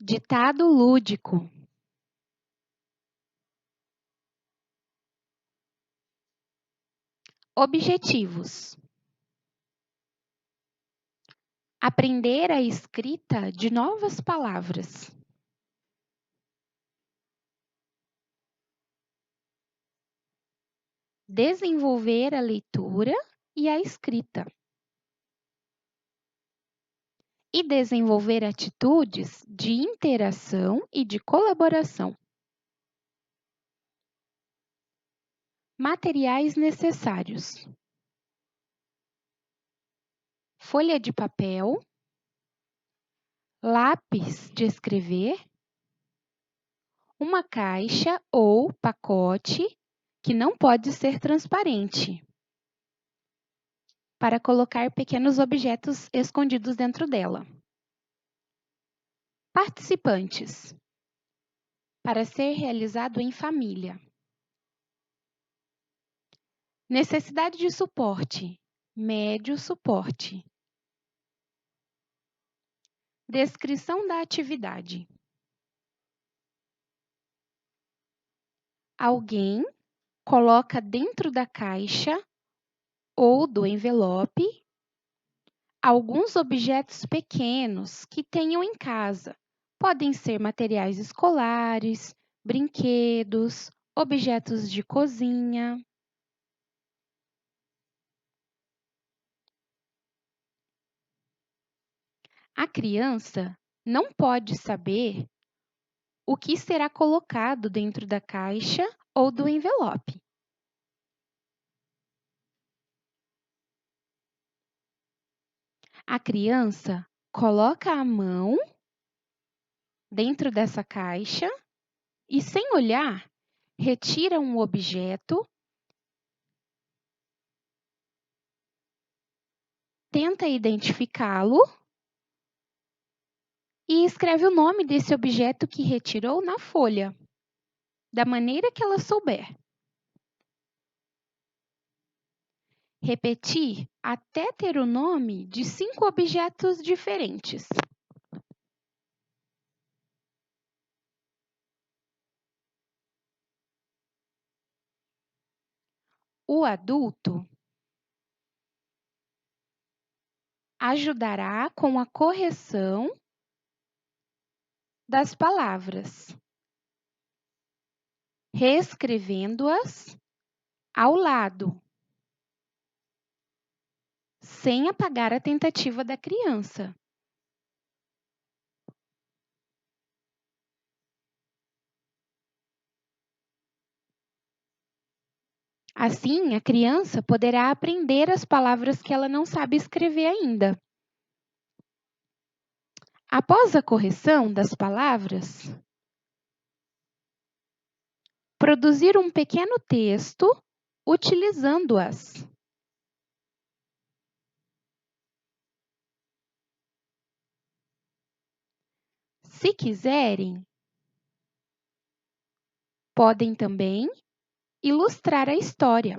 Ditado lúdico. Objetivos: aprender a escrita de novas palavras. Desenvolver a leitura e a escrita. E desenvolver atitudes de interação e de colaboração. Materiais necessários: folha de papel, lápis de escrever, uma caixa ou pacote que não pode ser transparente, para colocar pequenos objetos escondidos dentro dela. Participantes: para ser realizado em família. Necessidade de suporte: médio suporte. Descrição da atividade: alguém coloca dentro da caixa ou do envelope alguns objetos pequenos que tenham em casa. Podem ser materiais escolares, brinquedos, objetos de cozinha. A criança não pode saber o que será colocado dentro da caixa ou do envelope. A criança coloca a mão dentro dessa caixa e, sem olhar, retira um objeto, tenta identificá-lo e escreve o nome desse objeto que retirou na folha, da maneira que ela souber. Repetir até ter o nome de 5 objetos diferentes. O adulto ajudará com a correção das palavras, reescrevendo-as ao lado, sem apagar a tentativa da criança. Assim, a criança poderá aprender as palavras que ela não sabe escrever ainda. Após a correção das palavras, produzir um pequeno texto utilizando-as. Se quiserem, podem também ilustrar a história.